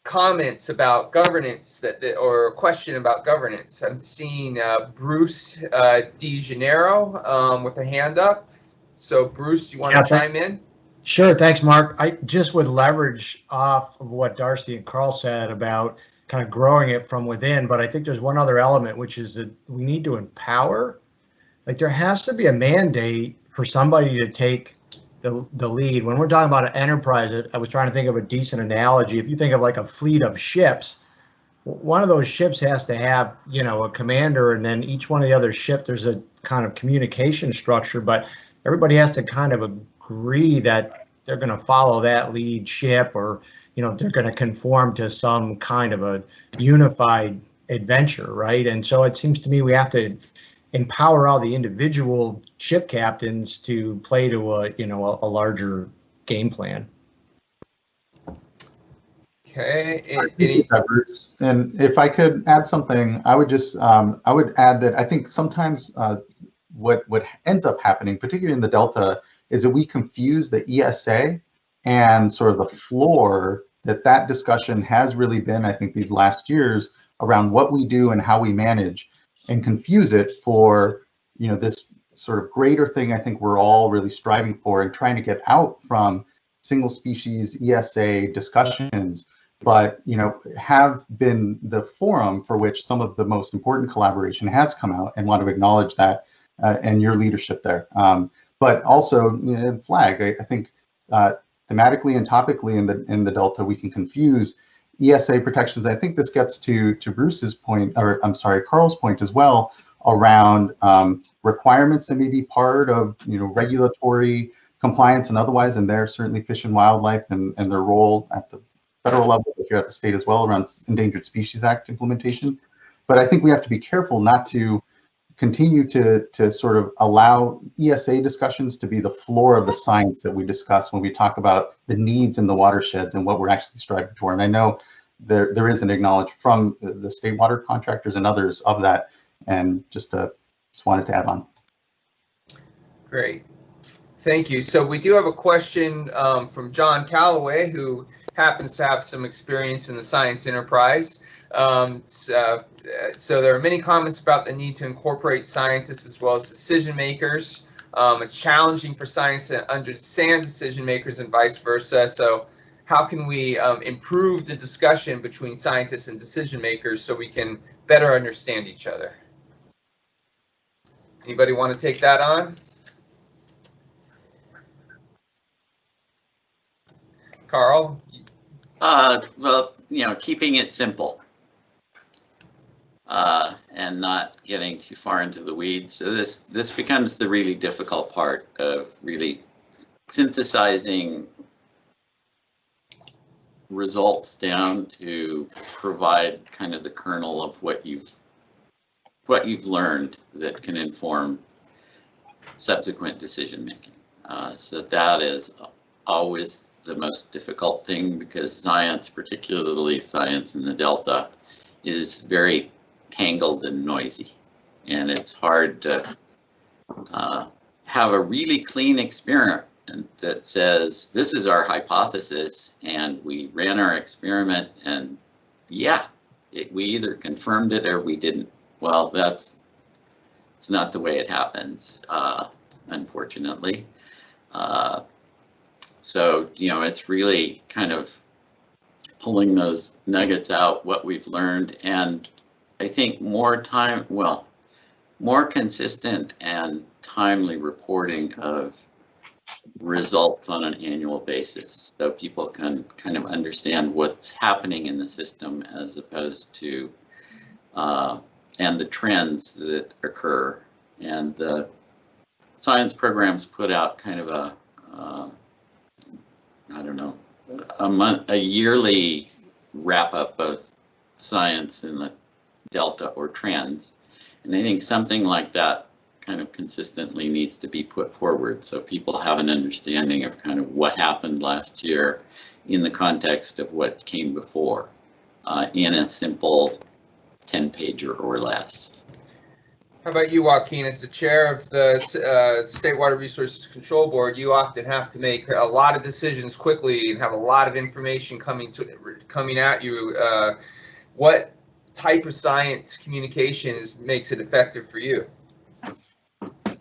comments about governance or a question about governance. I'm seeing Bruce DeGenero with a hand up. So Bruce, do you want to chime in? Sure, thanks, Mark. I just would leverage off of what Darcy and Carl said about kind of growing it from within, but I think there's one other element, which is that we need to empower. Like, there has to be a mandate for somebody to take the lead. When we're talking about an enterprise, I was trying to think of a decent analogy. If you think of like a fleet of ships, one of those ships has to have, a commander, and then each one of the other ships, there's a kind of communication structure, but everybody has to kind of agree that they're going to follow that lead ship, or, they're going to conform to some kind of a unified adventure, right? And so it seems to me we have to empower all the individual ship captains to play to a larger game plan. Okay. And if I could add something, I would just I would add that I think sometimes what ends up happening, particularly in the Delta, is that we confuse the ESA and sort of the floor that discussion has really been, I think, these last years around what we do and how we manage, and confuse it for, this sort of greater thing I think we're all really striving for and trying to get out from single species ESA discussions, but, have been the forum for which some of the most important collaboration has come out, and want to acknowledge that and your leadership there. But also flag, I think thematically and topically in the Delta, we can confuse ESA protections. I think this gets to Bruce's point, or I'm sorry, Carl's point as well, around requirements that may be part of regulatory compliance and otherwise, and they're certainly Fish and Wildlife and their role at the federal level, but here at the state as well, around Endangered Species Act implementation. But I think we have to be careful not to continue to sort of allow ESA discussions to be the floor of the science that we discuss when we talk about the needs in the watersheds and what we're actually striving for. And I know there is an acknowledgement from the state water contractors and others of that, and just wanted to add on. Great, thank you. So we do have a question from John Calloway, who happens to have some experience in the science enterprise. So there are many comments about the need to incorporate scientists as well as decision makers. It's challenging for science to understand decision makers and vice versa. So how can we improve the discussion between scientists and decision makers so we can better understand each other? Anybody want to take that on? Carl? Well, keeping it simple. And not getting too far into the weeds. So this becomes the really difficult part of really synthesizing results down to provide kind of the kernel of what you've learned that can inform subsequent decision making. So that is always the most difficult thing, because science, particularly science in the Delta, is very tangled and noisy, and it's hard to have a really clean experiment that says, this is our hypothesis, and we ran our experiment, and yeah, we either confirmed it or we didn't. Well, it's not the way it happens, unfortunately. So, it's really kind of pulling those nuggets out, what we've learned, and I think more consistent and timely reporting of results on an annual basis, so people can kind of understand what's happening in the system as opposed to, and the trends that occur. And the science programs put out kind of a yearly wrap up of science in the delta or trends. And I think something like that kind of consistently needs to be put forward so people have an understanding of kind of what happened last year in the context of what came before, in a simple 10-pager or less. How about you, Joaquin? As the chair of the State Water Resources Control Board, you often have to make a lot of decisions quickly and have a lot of information coming at you. What type of science communication makes it effective for you?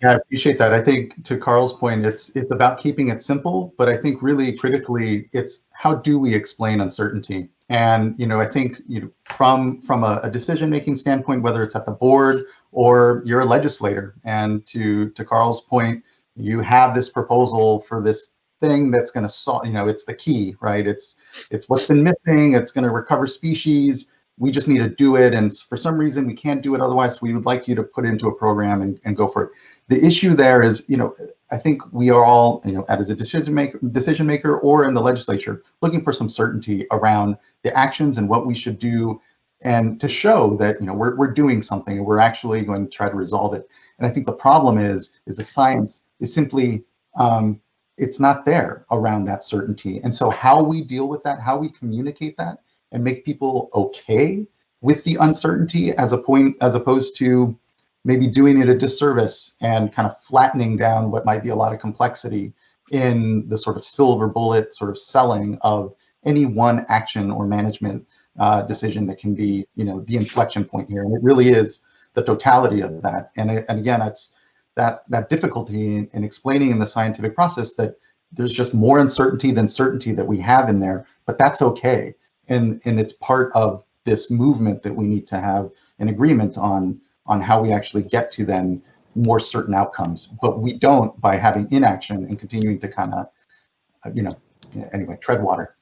Yeah, I appreciate that. I think to Carl's point, it's about keeping it simple, but I think really critically, it's how do we explain uncertainty? And I think from a decision-making standpoint, whether it's at the board or you're a legislator, and to Carl's point, you have this proposal for this thing that's going to solve. It's the key, right? It's what's been missing. It's going to recover species. We just need to do it, and for some reason we can't do it. Otherwise, we would like you to put it into a program and go for it. The issue there is, I think we are all, as a decision maker or in the legislature, looking for some certainty around the actions and what we should do, and to show that we're doing something and we're actually going to try to resolve it. And I think the problem is the science is simply it's not there around that certainty. And so how we deal with that, how we communicate that, and make people okay with the uncertainty as opposed to maybe doing it a disservice and kind of flattening down what might be a lot of complexity in the sort of silver bullet sort of selling of any one action or management decision that can be, the inflection point here. And it really is the totality of that. And again, it's that difficulty in explaining in the scientific process that there's just more uncertainty than certainty that we have in there, but that's okay. And it's part of this movement that we need to have an agreement on how we actually get to then more certain outcomes. But we don't by having inaction and continuing to kind of, anyway, tread water.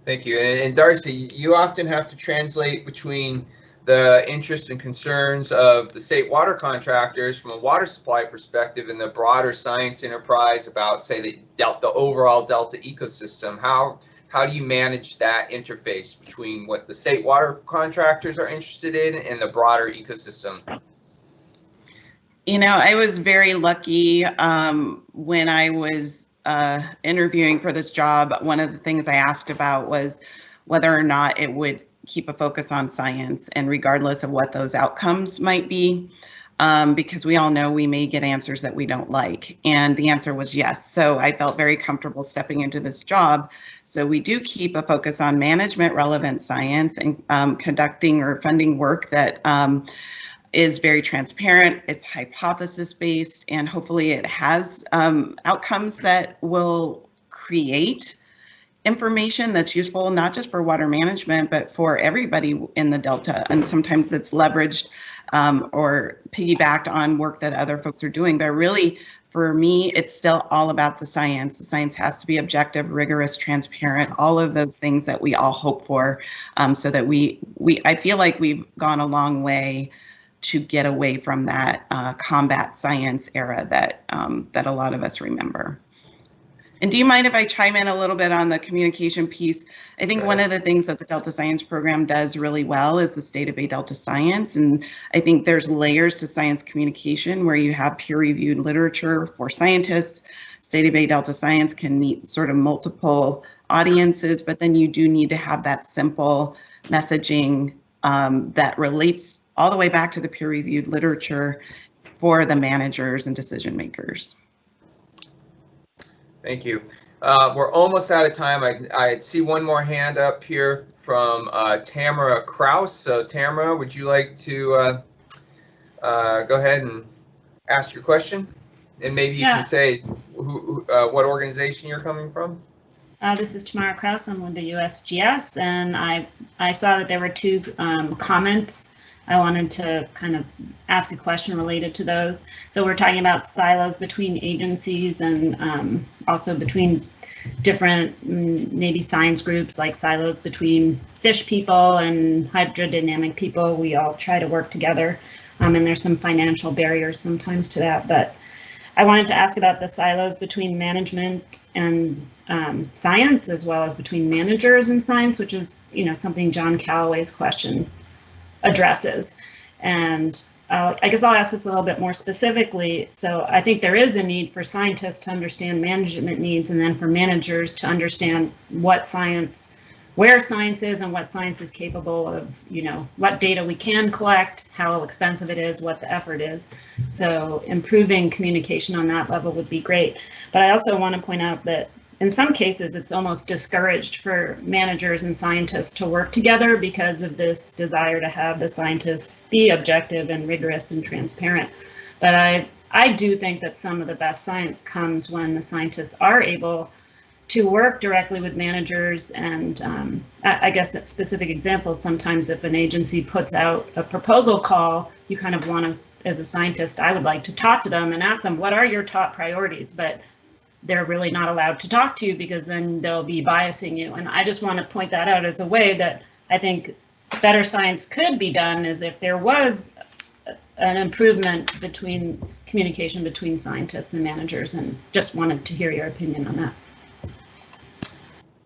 Thank you. And Darcy, you often have to translate between the interests and concerns of the state water contractors from a water supply perspective and the broader science enterprise about, say, the overall Delta ecosystem. How do you manage that interface between what the state water contractors are interested in and the broader ecosystem? I was very lucky when I was interviewing for this job. One of the things I asked about was whether or not it would keep a focus on science, and regardless of what those outcomes might be, because we all know we may get answers that we don't like. And the answer was yes. So I felt very comfortable stepping into this job. So we do keep a focus on management relevant science and conducting or funding work that is very transparent, it's hypothesis based, and hopefully it has outcomes that will create information that's useful, not just for water management, but for everybody in the Delta. And sometimes it's leveraged or piggybacked on work that other folks are doing. But really, for me, it's still all about the science. The science has to be objective, rigorous, transparent, all of those things that we all hope for, so that I feel like we've gone a long way to get away from that combat science era that a lot of us remember. And do you mind if I chime in a little bit on the communication piece? I think one of the things that the Delta Science Program does really well is the State of Bay Delta Science. And I think there's layers to science communication where you have peer-reviewed literature for scientists. State of Bay Delta Science can meet sort of multiple audiences, but then you do need to have that simple messaging that relates all the way back to the peer-reviewed literature for the managers and decision makers. Thank you. We're almost out of time. I see one more hand up here from Tamara Kraus. So Tamara, would you like to go ahead and ask your question? And maybe you can say what organization you're coming from. This is Tamara Kraus. I'm with the USGS, and I saw that there were two comments. I wanted to kind of ask a question related to those. So we're talking about silos between agencies and also between different maybe science groups, like silos between fish people and hydrodynamic people. We all try to work together, and there's some financial barriers sometimes to that. But I wanted to ask about the silos between management and science, as well as between managers and science, which is, you know, something John Calloway's question addresses. And I guess I'll ask this a little bit more specifically. So I think there is a need for scientists to understand management needs, and then for managers to understand what science, where science is and what science is capable of, you know, what data we can collect, how expensive it is, what the effort is. So improving communication on that level would be great. But I also want to point out that in some cases, it's almost discouraged for managers and scientists to work together because of this desire to have the scientists be objective and rigorous and transparent. But I do think that some of the best science comes when the scientists are able to work directly with managers. And I guess at specific examples, sometimes if an agency puts out a proposal call, you kind of want to, as a scientist, I would like to talk to them and ask them, what are your top priorities? But they're really not allowed to talk to you because then they'll be biasing you. And I just want to point that out as a way that I think better science could be done, is if there was an improvement between communication between scientists and managers, and just wanted to hear your opinion on that.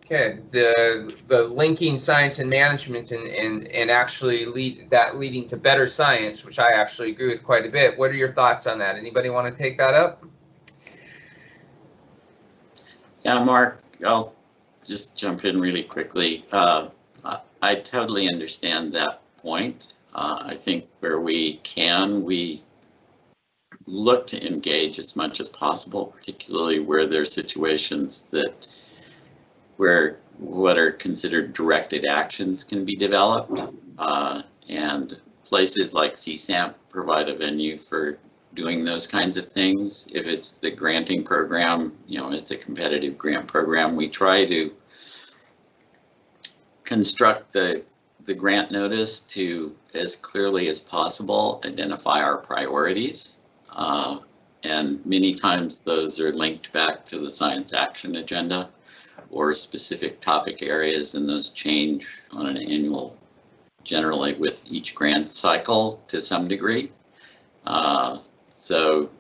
Okay, the linking science and management and actually leading to better science, which I actually agree with quite a bit. What are your thoughts on that? Anybody want to take that up? Yeah, Mark, I'll just jump in really quickly. I totally understand that point. I think where we can, we look to engage as much as possible, particularly where there's situations that where what are considered directed actions can be developed, and places like CSAMP provide a venue for doing those kinds of things. If it's the granting program, you know, it's a competitive grant program, we try to construct the grant notice to, as clearly as possible, identify our priorities. And many times those are linked back to the science action agenda or specific topic areas, and those change on an annual, generally with each grant cycle to some degree. So,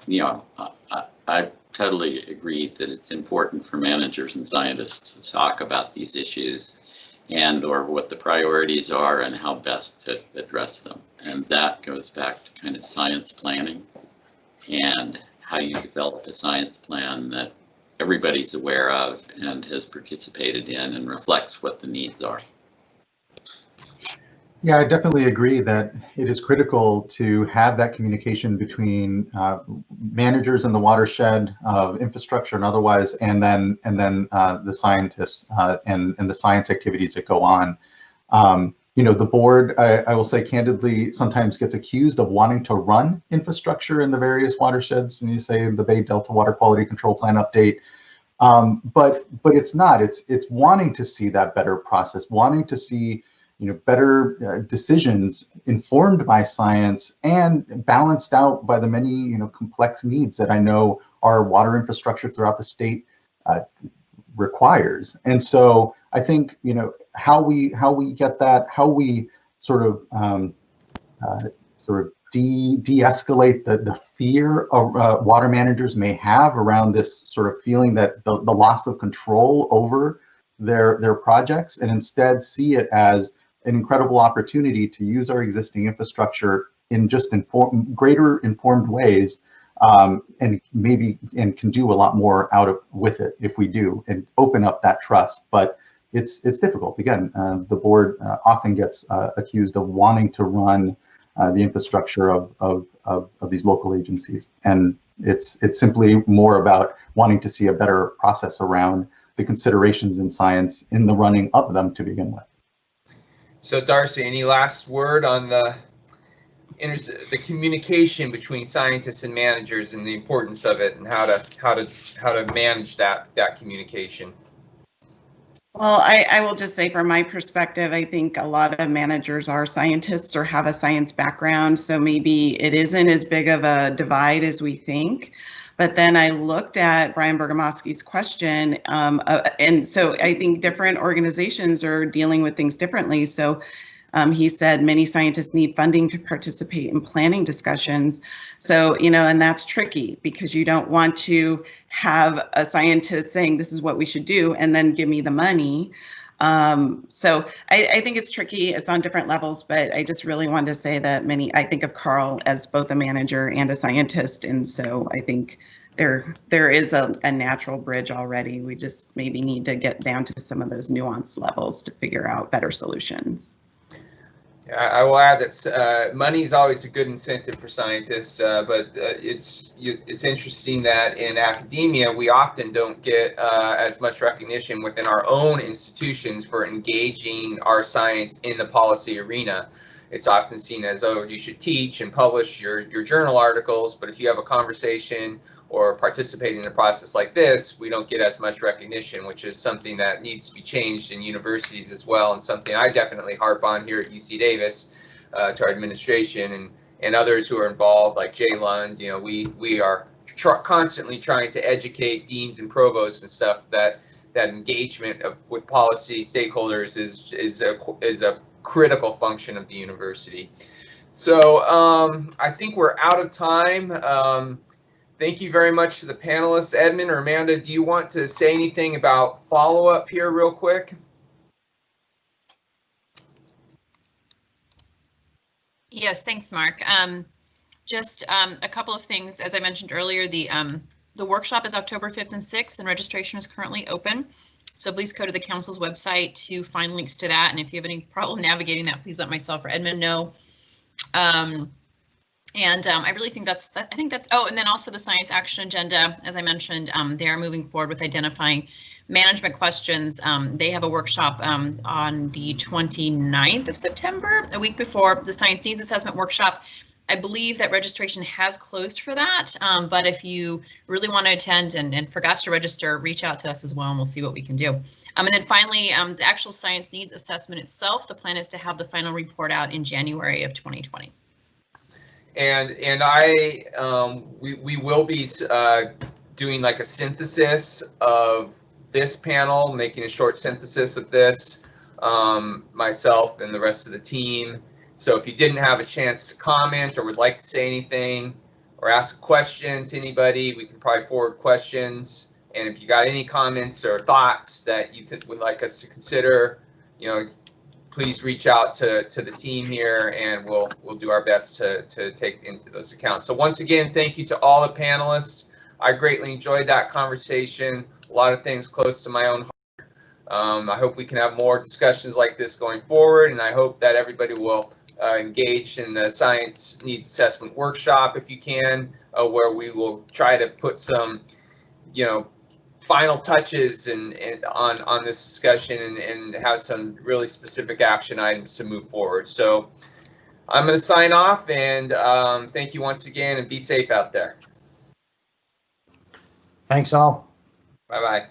you know, I totally agree that it's important for managers and scientists to talk about these issues and or what the priorities are and how best to address them. And that goes back to kind of science planning and how you develop a science plan that everybody's aware of and has participated in and reflects what the needs are. Yeah, I definitely agree that it is critical to have that communication between managers in the watershed of infrastructure and otherwise, and then the scientists and the science activities that go on. You know, the board, I will say candidly, sometimes gets accused of wanting to run infrastructure in the various watersheds. And you say the Bay Delta Water Quality Control Plan update, but it's not. It's wanting to see that better process, wanting to see, you know, better decisions informed by science and balanced out by the many, you know, complex needs that I know our water infrastructure throughout the state requires. And so I think, you know, how we get that, how we sort of de-escalate the fear water managers may have around this sort of feeling that the loss of control over their projects, and instead see it as an incredible opportunity to use our existing infrastructure in just greater informed ways, and can do a lot more with it if we do, and open up that trust. But it's difficult. Again, the board often gets accused of wanting to run the infrastructure of these local agencies. And it's simply more about wanting to see a better process around the considerations in science in the running of them to begin with. So Darcy, any last word on the communication between scientists and managers and the importance of it and how to manage that communication? Well, I will just say from my perspective, I think a lot of managers are scientists or have a science background, so maybe it isn't as big of a divide as we think. But then I looked at Brian Bergamasky's question, and so I think different organizations are dealing with things differently. So he said many scientists need funding to participate in planning discussions. So, and that's tricky because you don't want to have a scientist saying this is what we should do and then give me the money. So I think it's tricky. It's on different levels, but I just really wanted to say that I think of Carl as both a manager and a scientist. And so I think there is a natural bridge already. We just maybe need to get down to some of those nuanced levels to figure out better solutions. I will add that money is always a good incentive for scientists, but it's interesting that in academia we often don't get as much recognition within our own institutions for engaging our science in the policy arena. It's often seen as, oh, you should teach and publish your journal articles, but if you have a conversation or participate in a process like this, we don't get as much recognition, which is something that needs to be changed in universities as well, and something I definitely harp on here at UC Davis to our administration and others who are involved, like Jay Lund. We are constantly trying to educate deans and provosts and stuff that engagement with policy stakeholders is a critical function of the university. So I think we're out of time. Thank you very much to the panelists. Edmund or Amanda, do you want to say anything about follow-up here real quick? Yes, thanks, Mark. Just a couple of things. As I mentioned earlier, the workshop is October 5th and 6th, and registration is currently open. So please go to the council's website to find links to that. And if you have any problem navigating that, please let myself or Edmund know. I really think that's, oh, and then also the science action agenda, as I mentioned, they are moving forward with identifying management questions. They have a workshop on the 29th of September, a week before the science needs assessment workshop. I believe that registration has closed for that, but if you really want to attend and forgot to register, reach out to us as well and we'll see what we can do. And then finally, the actual science needs assessment itself, the plan is to have the final report out in January of 2020. And we will be doing like a synthesis of this panel, making a short synthesis of this, myself and the rest of the team. So if you didn't have a chance to comment or would like to say anything or ask a question to anybody, we can probably forward questions. And if you got any comments or thoughts that you would like us to consider, please reach out to the team here and we'll do our best to take into those accounts. So once again, thank you to all the panelists. I greatly enjoyed that conversation. A lot of things close to my own heart. I hope we can have more discussions like this going forward, and I hope that everybody will engage in the science needs assessment workshop if you can, where we will try to put some, final touches on this discussion and have some really specific action items to move forward. So I'm going to sign off and thank you once again and be safe out there. Thanks all. Bye-bye.